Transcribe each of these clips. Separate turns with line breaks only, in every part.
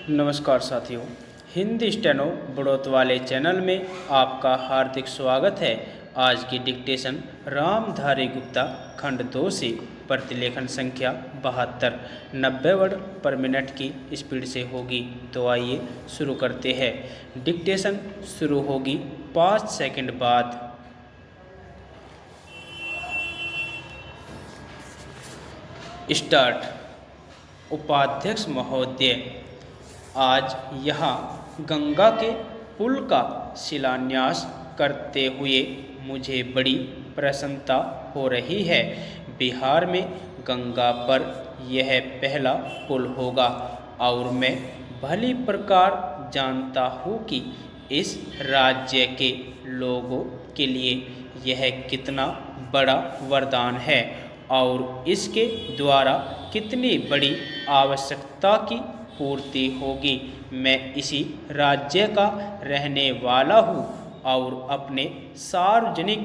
नमस्कार साथियों, हिंदी स्टेनो बढ़ोत वाले चैनल में आपका हार्दिक स्वागत है। आज की डिक्टेशन रामधारी गुप्ता खंड 2 से प्रतिलेखन संख्या 72 90 वर्ड पर मिनट की स्पीड से होगी। तो आइए शुरू करते हैं। डिक्टेशन शुरू होगी 5 सेकंड बाद। स्टार्ट। उपाध्यक्ष महोदय, आज यहाँ गंगा के पुल का शिलान्यास करते हुए मुझे बड़ी प्रसन्नता हो रही है। बिहार में गंगा पर यह पहला पुल होगा और मैं भली प्रकार जानता हूँ कि इस राज्य के लोगों के लिए यह कितना बड़ा वरदान है और इसके द्वारा कितनी बड़ी आवश्यकता की पूर्ति होगी। मैं इसी राज्य का रहने वाला हूँ और अपने सार्वजनिक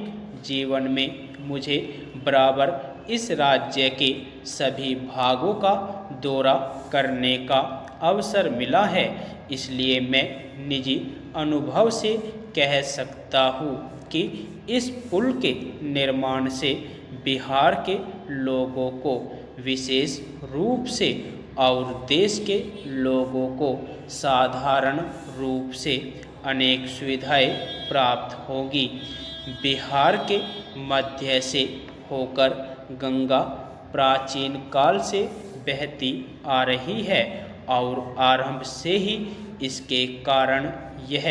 जीवन में मुझे बराबर इस राज्य के सभी भागों का दौरा करने का अवसर मिला है। इसलिए मैं निजी अनुभव से कह सकता हूँ कि इस पुल के निर्माण से बिहार के लोगों को विशेष रूप से और देश के लोगों को साधारण रूप से अनेक सुविधाएं प्राप्त होगी। बिहार के मध्य से होकर गंगा प्राचीन काल से बहती आ रही है और आरंभ से ही इसके कारण यह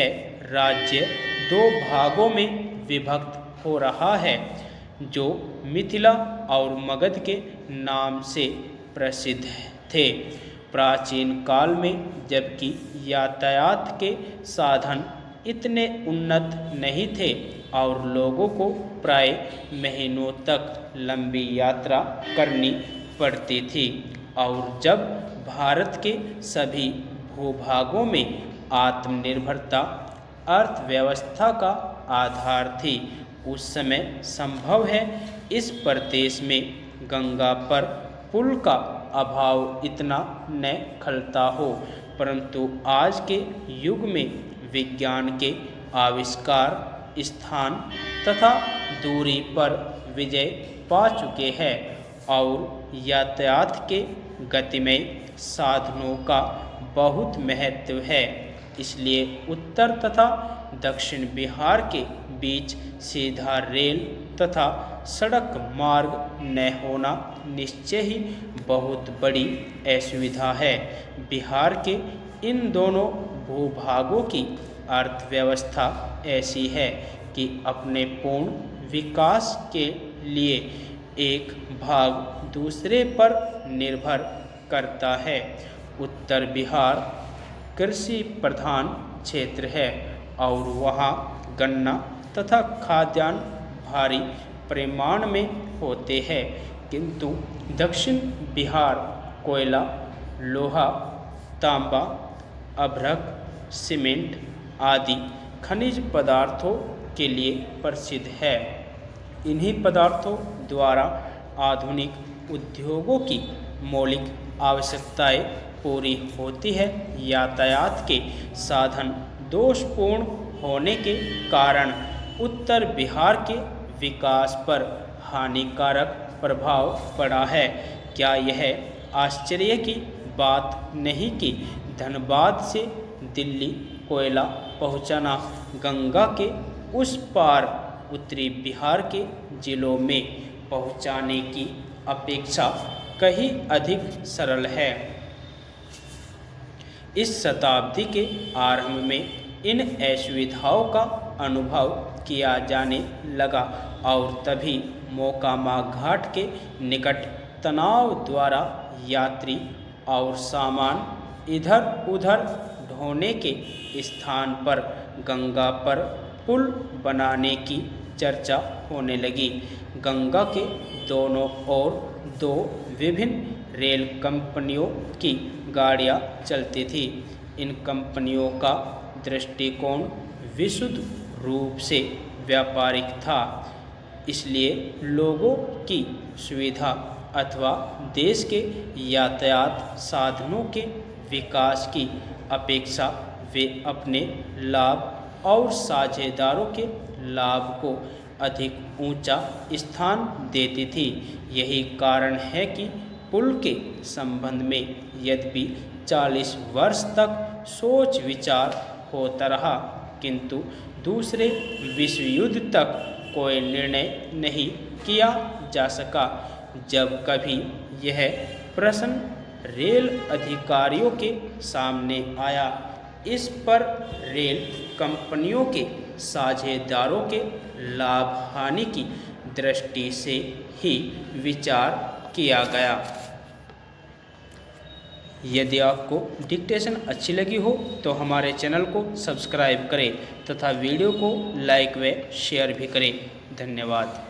राज्य दो भागों में विभक्त हो रहा है, जो मिथिला और मगध के नाम से प्रसिद्ध थे। प्राचीन काल में जबकि यातायात के साधन इतने उन्नत नहीं थे और लोगों को प्राय महीनों तक लंबी यात्रा करनी पड़ती थी, और जब भारत के सभी भूभागों में आत्मनिर्भरता अर्थव्यवस्था का आधार थी, उस समय संभव है इस प्रदेश में गंगा पर पुल का अभाव इतना न खलता हो। परंतु आज के युग में विज्ञान के आविष्कार स्थान तथा दूरी पर विजय पा चुके हैं और यातायात के गतिमय साधनों का बहुत महत्व है। इसलिए उत्तर तथा दक्षिण बिहार के बीच सीधा रेल तथा सड़क मार्ग न होना निश्चय ही बहुत बड़ी असुविधा है। बिहार के इन दोनों भूभागों की अर्थव्यवस्था ऐसी है कि अपने पूर्ण विकास के लिए एक भाग दूसरे पर निर्भर करता है। उत्तर बिहार कृषि प्रधान क्षेत्र है और वहाँ गन्ना तथा खाद्यान्न भारी परिमाण में होते हैं, किंतु दक्षिण बिहार कोयला, लोहा, तांबा, अभ्रक, सीमेंट आदि खनिज पदार्थों के लिए प्रसिद्ध है। इन्हीं पदार्थों द्वारा आधुनिक उद्योगों की मौलिक आवश्यकताएं पूरी होती है। यातायात के साधन दोषपूर्ण होने के कारण उत्तर बिहार के विकास पर हानिकारक प्रभाव पड़ा है। क्या यह आश्चर्य की बात नहीं कि धनबाद से दिल्ली कोयला पहुंचाना गंगा के उस पार उत्तरी बिहार के जिलों में पहुंचाने की अपेक्षा कहीं अधिक सरल है। इस शताब्दी के आरंभ में इन असुविधाओं का अनुभव किया जाने लगा और तभी मोकामा घाट के निकट तनाव द्वारा यात्री और सामान इधर उधर ढोने के स्थान पर गंगा पर पुल बनाने की चर्चा होने लगी। गंगा के दोनों ओर दो विभिन्न रेल कंपनियों की गाड़ियां चलती थी। इन कंपनियों का दृष्टिकोण विशुद्ध रूप से व्यापारिक था, इसलिए लोगों की सुविधा अथवा देश के यातायात साधनों के विकास की अपेक्षा वे अपने लाभ और साझेदारों के लाभ को अधिक ऊंचा स्थान देती थी। यही कारण है कि पुल के संबंध में यद्यपि 40 वर्ष तक सोच विचार होता रहा, किंतु दूसरे विश्व युद्ध तक कोई निर्णय नहीं किया जा सका। जब कभी यह प्रश्न रेल अधिकारियों के सामने आया, इस पर रेल कंपनियों के साझेदारों के लाभ हानि की दृष्टि से ही विचार किया गया। यदि आपको डिक्टेशन अच्छी लगी हो तो हमारे चैनल को सब्सक्राइब करें तथा वीडियो को लाइक व शेयर भी करें। धन्यवाद।